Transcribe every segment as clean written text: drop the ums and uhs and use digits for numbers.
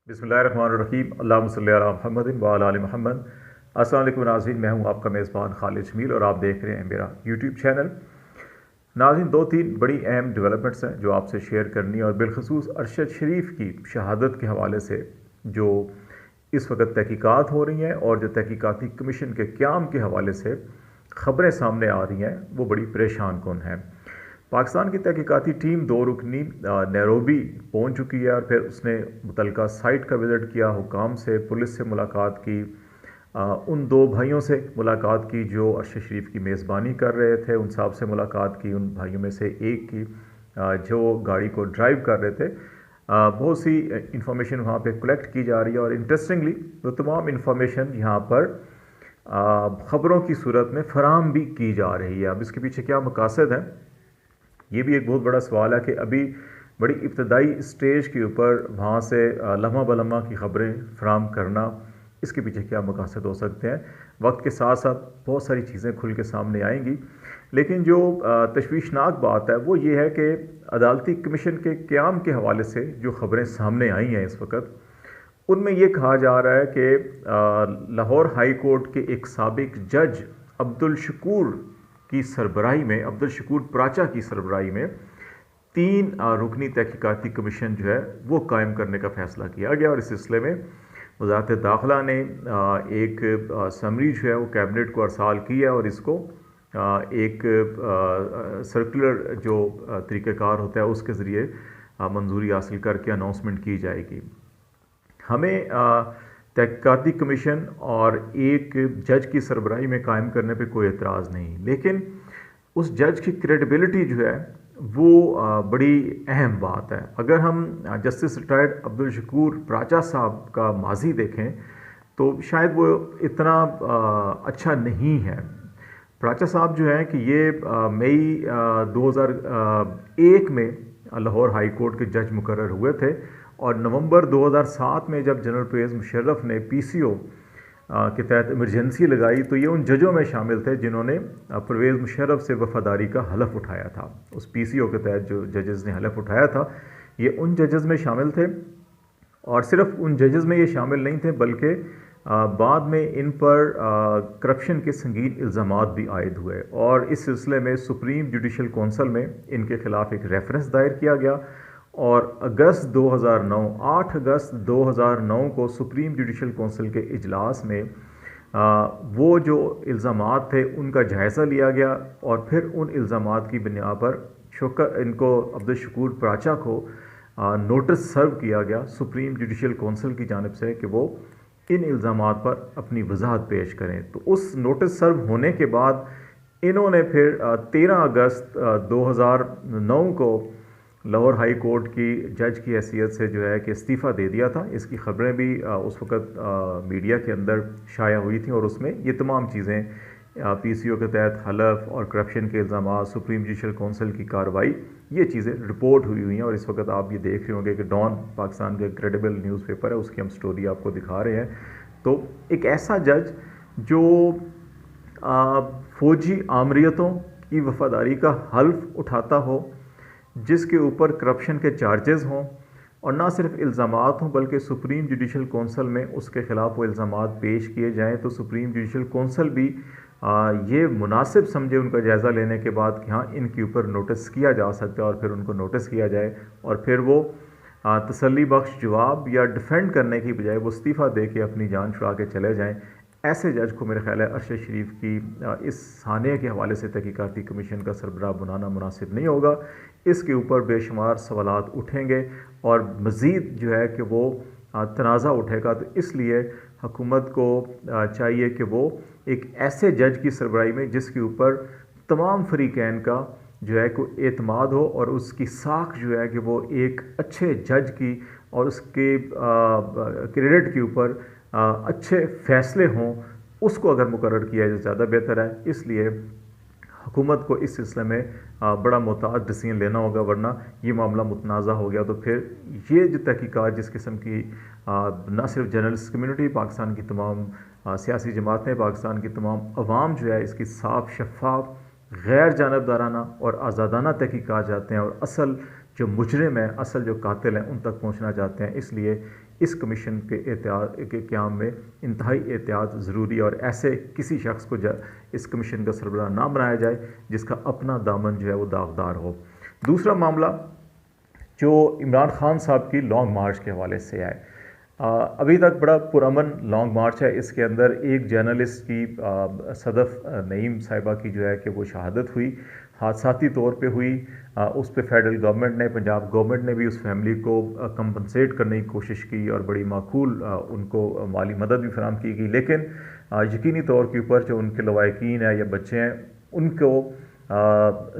बिस्मिल्लाहिर्रहमानिर्रहीम अल्लाहुम्मा सल्लि अला मुहम्मदिन व अला आलि मुहम्मद। अस्सलाम वालेकुम नाज़रीन, मैं हूं आपका मेज़बान खालिद शमील और आप देख रहे हैं मेरा यूट्यूब चैनल। नाज़रीन, दो तीन बड़ी अहम डेवलपमेंट्स हैं जो आपसे शेयर करनी है और बिलखसूस अरशद शरीफ की शहादत के हवाले से जो इस वक्त तहकीकात हो रही हैं और जो तहकीकाती कमीशन के क़याम के हवाले से ख़बरें सामने आ रही हैं वो बड़ी परेशान कुन हैं। पाकिस्तान की तहकीकाती टीम 2 रुकनी नैरोबी पहुंच चुकी है और फिर उसने मुतलका साइट का विज़िट किया, हुकाम से, पुलिस से मुलाकात की, उन दो भाइयों से मुलाकात की जो अरशद शरीफ की मेज़बानी कर रहे थे, उन साहब से मुलाकात की, उन भाइयों में से एक की जो गाड़ी को ड्राइव कर रहे थे। बहुत सी इंफॉर्मेशन वहाँ पे कलेक्ट की जा रही है और इंटरेस्टिंगली वो तमाम इंफॉर्मेशन यहाँ पर ख़बरों की सूरत में फ़राहम भी की जा रही है। अब इसके पीछे क्या मकासद है, ये भी एक बहुत बड़ा सवाल है कि अभी बड़ी इब्तदाई स्टेज के ऊपर वहाँ से लम्हा बलम्हा की ख़बरें फराहम करना, इसके पीछे क्या मकासद हो सकते हैं। वक्त के साथ साथ बहुत सारी चीज़ें खुल के सामने आएंगी, लेकिन जो तशवीशनाक बात है वो ये है कि अदालती कमीशन के क़याम के हवाले से जो ख़बरें सामने आई हैं इस वक्त, उनमें ये कहा जा रहा है कि लाहौर हाई कोर्ट के एक साबिक जज अब्दुल शकूर की सरबराही में, अब्दुल शकूर प्राचा की सरबराही में 3 रुकनी तहकीकाती कमीशन जो है वो कायम करने का फ़ैसला किया गया और इस सिलसिले में वज़ारत दाखिला ने एक समरी जो है वो कैबिनेट को अरसाल की है और इसको एक सर्कुलर जो तरीक़ाकार होता है उसके ज़रिए मंजूरी हासिल करके अनाउंसमेंट की जाएगी। हमें तहकीकाती कमीशन और एक जज की सरबराही में कायम करने पे कोई एतराज़ नहीं, लेकिन उस जज की क्रेडिबिलिटी जो है वो बड़ी अहम बात है। अगर हम जस्टिस रिटायर्ड अब्दुल शकूर प्राचा साहब का माजी देखें तो शायद वो इतना अच्छा नहीं है। प्राचा साहब जो है कि ये मई 2001 में लाहौर हाई कोर्ट के जज मुकर्रर हुए थे और नवंबर 2007 में जब जनरल परवेज़ मुशर्रफ ने पीसीओ के तहत इमरजेंसी लगाई तो ये उन जजों में शामिल थे जिन्होंने परवेज़ मुशर्रफ से वफादारी का हलफ उठाया था। उस पीसीओ के तहत जो जजेस ने हलफ उठाया था ये उन जजेस में शामिल थे और सिर्फ उन जजेस में ये शामिल नहीं थे बल्कि बाद में इन पर करप्शन के संगीन इल्ज़ामात भी आयद हुए और इस सिलसिले में सुप्रीम जुडिशल कौंसिल में इनके ख़िलाफ़ एक रेफरेंस दायर किया गया और 8 अगस्त 2009 को सुप्रीम जुडिशल कौंसिल के इजलास में वो जो इल्ज़ामात थे उनका जायज़ा लिया गया और फिर उन इल्ज़ामात की बुनियाद पर इनको अब्दुल शकूर प्राचा को नोटिस सर्व किया गया सुप्रीम जुडिशल कौंसिल की जानिब से कि वो इन इल्ज़ामात पर अपनी वजाहत पेश करें। तो उस नोटिस सर्व होने के बाद इन्होंने फिर 13 अगस्त 2009 को लाहौर हाई कोर्ट की जज की हैसियत से जो है कि इस्तीफ़ा दे दिया था। इसकी ख़बरें भी उस वक़्त मीडिया के अंदर शाया हुई थी और उसमें ये तमाम चीज़ें पीसीओ के तहत हलफ और करप्शन के इल्ज़ामात, सुप्रीम जुडिशल कौंसिल की कार्रवाई, ये चीज़ें रिपोर्ट हुई हैं और इस वक्त आप ये देख रहे होंगे कि डॉन पाकिस्तान का क्रेडिबल न्यूज़पेपर है, उसकी हम स्टोरी आपको दिखा रहे हैं। तो एक ऐसा जज जो फ़ौजी आमरीतों की वफ़ादारी का हल्फ उठाता हो, जिसके ऊपर करप्शन के चार्जेस हों और ना सिर्फ इल्ज़ामात हों बल्कि सुप्रीम जुडिशल कौंसिल में उसके ख़िलाफ़ वो इल्ज़ामात पेश किए जाएं तो सुप्रीम जुडिशल कौंसिल भी ये मुनासिब समझे उनका जायज़ा लेने के बाद कि हाँ इनके ऊपर नोटिस किया जा सकता है और फिर उनको नोटिस किया जाए और फिर वो तसल्ली बख्श जवाब या डिफेंड करने की बजाय वो इस्तीफ़ा दे के अपनी जान छुड़ा के चले जाएँ। ऐसे जज को मेरे ख्याल है अरशद शरीफ की इस साने के हवाले से तहकीकाती कमीशन का सरबराह बनाना मुनासिब नहीं होगा। इसके ऊपर बेशुमार सवालात उठेंगे और मज़ीद जो है कि वो तनाज़ा उठेगा। तो इसलिए हुकूमत को चाहिए कि वो एक ऐसे जज की सरबराही में जिसके ऊपर तमाम फ़रीक़ैन का जो है कोई एतमाद हो और उसकी साख जो है कि वो एक अच्छे जज की और उसके क्रेडिट के ऊपर अच्छे फ़ैसले हों, उसको अगर मुकर्रर किया जाए ज़्यादा बेहतर है। इसलिए हुकूमत को इस सिलसिले में बड़ा मोहतात डिसीजन लेना होगा, वरना ये मामला मुतनाज़ा हो गया तो फिर ये जो तहकीकात जिस किस्म की न सिर्फ जर्नलिस्ट कम्यूनिटी, पाकिस्तान की तमाम सियासी जमातें, पाकिस्तान की तमाम अवाम जो है इसकी साफ शफाफ गैर जानबदाराना और आज़ादाना तहकीकात चाहते हैं और असल जो मुजरिम है, असल जो कातिल हैं उन तक पहुँचना चाहते हैं। इसलिए इस कमीशन के एहतियात के क़याम में इंतहाई एहतियात ज़रूरी है और ऐसे किसी शख्स को इस कमीशन का सरबराह ना बनाया जाए जिसका अपना दामन जो है वो दागदार हो। दूसरा मामला जो इमरान खान साहब की लॉन्ग मार्च के हवाले से है, अभी तक बड़ा पुरअमन लॉन्ग मार्च है। इसके अंदर एक जर्नलिस्ट की सदफ़ नईम साहिबा की जो है कि वो शहादत हुई, हादसाती तौर पे हुई। उस पर फेडरल गवर्नमेंट ने, पंजाब गवर्नमेंट ने भी उस फैमिली को कंपनसेट करने की कोशिश की और बड़ी माकूल उनको माली मदद भी फराहम की गई, लेकिन यकीनी तौर के ऊपर जो उनके लवाकिन हैं या बच्चे हैं उनको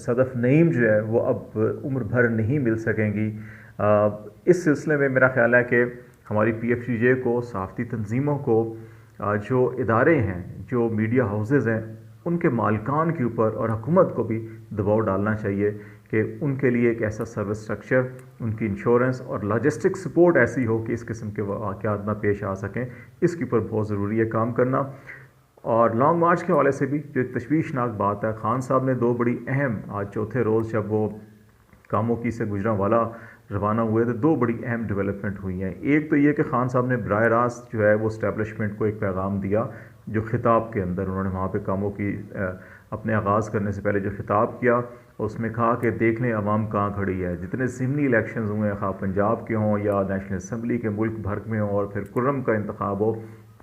सदफ़ नईम जो है वो अब उम्र भर नहीं मिल सकेंगी। इस सिलसिले में मेरा ख्याल है कि हमारी PFCJ को, सहाफ़ती तंजीमों को, जो इदारे हैं, जो मीडिया हाउसेज़ हैं, उनके मालिकान के ऊपर और हुकूमत को भी दबाव डालना चाहिए कि उनके लिए एक ऐसा सर्विस स्ट्रक्चर, उनकी इंश्योरेंस और लॉजिस्टिक सपोर्ट ऐसी हो कि इस किस्म के वाक़यात ना पेश आ सकें। इसके ऊपर बहुत ज़रूरी है काम करना। और लॉन्ग मार्च के हवाले से भी जो एक तशवीशनाक बात है, खान साहब ने दो बड़ी अहम, आज चौथे रोज़ जब वो कामोकी से गुजरांवाला रवाना हुए थे, दो बड़ी अहम डेवलपमेंट हुई हैं। एक तो ये कि खान साहब ने बराह रास्त जो है वो इस्टेब्लिशमेंट को एक पैगाम दिया, जो खिताब के अंदर उन्होंने वहाँ पे कामोकी अपने आगाज़ करने से पहले जो खिताब किया उसमें कहा कि देख लें अवाम कहाँ खड़ी है। जितने ज़िमनी इलेक्शन हुए हैं, खा पंजाब के हों या नेशनल असम्बली के मुल्क भर में हों और फिर कुर्रम का इंतखाब हो,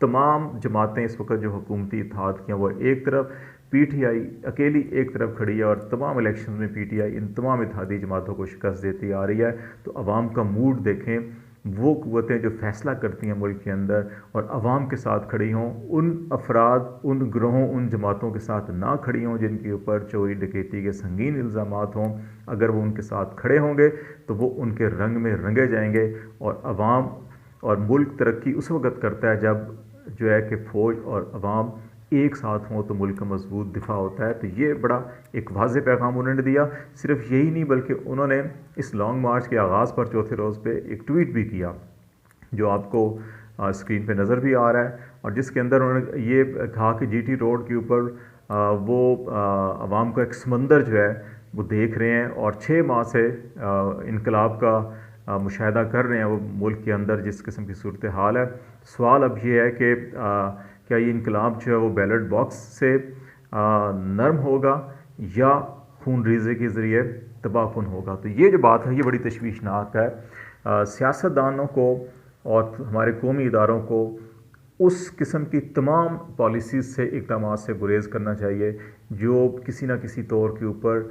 तमाम जमातें इस वक्त जो हुकूमती इत्तेहाद की हैं वो एक तरफ, PTI अकेली एक तरफ खड़ी है और तमाम इलेक्शन में PTI इन तमाम इत्तेहादी जमातों को शिकस्त देती आ रही है। तो अवाम का मूड देखें, वो क़ुव्वतें जो फ़ैसला करती हैं मुल्क के अंदर और अवाम के साथ खड़ी हों, उन अफराद, उन ग्रोहों, उन जमातों के साथ ना खड़ी हों जिनके ऊपर चोरी डकैती के संगीन इल्ज़ामात हों। अगर वो उनके साथ खड़े होंगे तो वो उनके रंग में रंगे जाएंगे। और अवाम और मुल्क तरक्की उस वक़्त करता है जब जो है कि फ़ौज और अवाम एक साथ हों, तो मुल्क का मजबूत दिफा होता है। तो ये बड़ा एक वाज़े पैगाम उन्होंने दिया। सिर्फ यही नहीं बल्कि उन्होंने इस लॉन्ग मार्च के आगाज़ पर चौथे रोज़ पे एक ट्वीट भी किया जो आपको स्क्रीन पे नज़र भी आ रहा है, और जिसके अंदर उन्होंने ये कहा कि GT रोड के ऊपर वो अवाम का एक समंदर जो है वो देख रहे हैं और 6 माह से इनकलाब का मुशाहिदा कर रहे हैं वो मुल्क के अंदर जिस किस्म की सूरत हाल है। सवाल अब ये है कि क्या ये इनकलाब जो है वो बैलेट बॉक्स से नरम होगा या खून रेज़े के ज़रिए तबाहकुन होगा। तो ये जो बात है ये बड़ी तशवीशनाक है। सियासतदानों को और हमारे कौमी इदारों को उस किस्म की तमाम पॉलिसीज़ से, इक़दामात से गुरेज़ करना चाहिए जो किसी न किसी तौर के ऊपर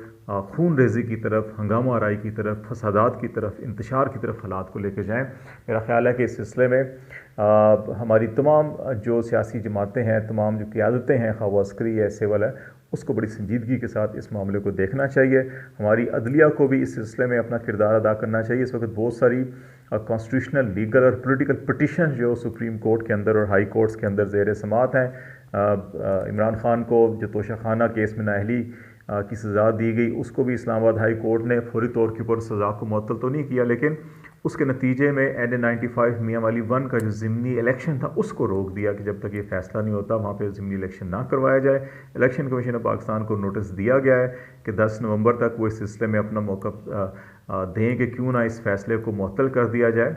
खून रेज़ी की तरफ, हंगामा आराई की तरफ, फसादात की तरफ, इंतशार की तरफ हालात को लेकर जाएँ। मेरा ख़्याल है कि इस सिलसिले में हमारी तमाम जो सियासी जमातें हैं, तमाम जो क़ियादतें हैं, खा वो अस्करी है, सिविल है, उसको बड़ी संजीदगी के साथ इस मामले को देखना चाहिए। हमारी अदलिया को भी इस सिलसिले में अपना किरदार अदा करना चाहिए। इस वक्त बहुत सारी कॉन्स्टिट्यूशनल, लीगल और पॉलिटिकल पिटिशन जो सुप्रीम कोर्ट के अंदर और हाई कोर्ट्स के अंदर ज़ेर समात हैं। इमरान खान को जो तोशाखाना केस में नाअहली की सज़ा दी गई, उसको भी इस्लामाबाद हाई कोर्ट ने फौरी तौर के ऊपर सज़ा को मुअत्तल तो नहीं किया, लेकिन उसके नतीजे में NA-95 मियाँ वाली 1 का जो ज़िमनी इलेक्शन था उसको रोक दिया कि जब तक ये फ़ैसला नहीं होता वहाँ पे ज़िमनी इलेक्शन ना करवाया जाए। इलेक्शन कमीशन ऑफ पाकिस्तान को नोटिस दिया गया है कि 10 नवंबर तक वो इस सिलसिले में अपना मौक़िफ़ दें कि क्यों ना इस फ़ैसले को मुअत्तल कर दिया जाए।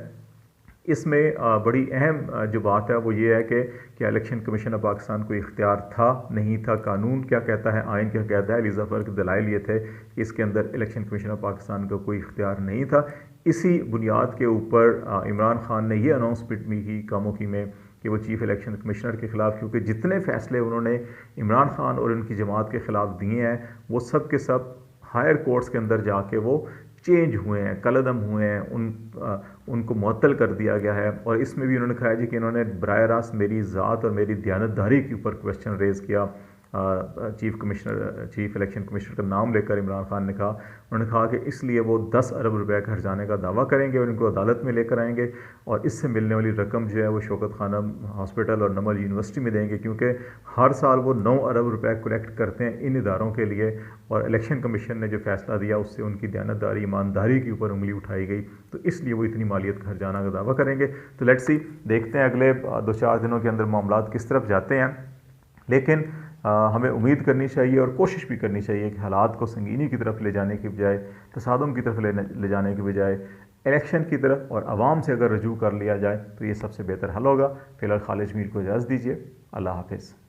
इसमें बड़ी अहम जो बात है वो ये है कि क्या इलेक्शन कमीशन ऑफ पाकिस्तान को इख्तियार था, नहीं था, कानून क्या कहता है, आइन क्या कहता है। एलिज़ा फ़र के दलाइल ये थे कि इसके अंदर इलेक्शन कमीशन ऑफ पाकिस्तान का कोई इख्तियार नहीं था। इसी बुनियाद के ऊपर इमरान खान ने ये अनाउंसमेंट भी की कामोकी में कि वो चीफ़ इलेक्शन कमिश्नर के ख़िलाफ़, क्योंकि जितने फ़ैसले उन्होंने इमरान खान और उनकी जमात के ख़िलाफ़ दिए हैं वो सब के सब हायर कोर्ट्स के अंदर जाके वो चेंज हुए हैं, कलअदम हुए हैं, उनको मुअत्तल कर दिया गया है। और इसमें भी उन्होंने कहा जी कि इन्होंने बराह रास्त मेरी ज़ात और मेरी दयानतदारी के ऊपर क्वेश्चन रेज़ किया। चीफ़ इलेक्शन कमिश्नर का नाम लेकर इमरान खान ने कहा, उन्होंने कहा कि इसलिए वो 10 अरब रुपए घर जाने का दावा करेंगे और इनको अदालत में लेकर आएंगे और इससे मिलने वाली रकम जो है वो शौकत खानम हॉस्पिटल और नमल यूनिवर्सिटी में देंगे, क्योंकि हर साल वो 9 अरब रुपए कलेक्ट करते हैं इन इदारों के लिए। और इलेक्शन कमीशन ने जो फ़ैसला दिया उससे उनकी दयानतदारी, ईमानदारी के ऊपर उंगली उठाई गई, तो इसलिए वो इतनी मालियत घर जाना का दावा करेंगे। तो लेट्स सी, देखते हैं अगले 2-4 दिनों के अंदर मामलात किस तरफ जाते हैं। लेकिन हमें उम्मीद करनी चाहिए और कोशिश भी करनी चाहिए कि हालात को संगीनी की तरफ ले जाने की बजाय, तसादुम की तरफ ले जाने के बजाय इलेक्शन की तरफ और आवाम से अगर रजू कर लिया जाए तो ये सबसे बेहतर हल होगा। फ़िलहाल खालिद जमील को इजाज़त दीजिए। अल्लाह हाफिज़।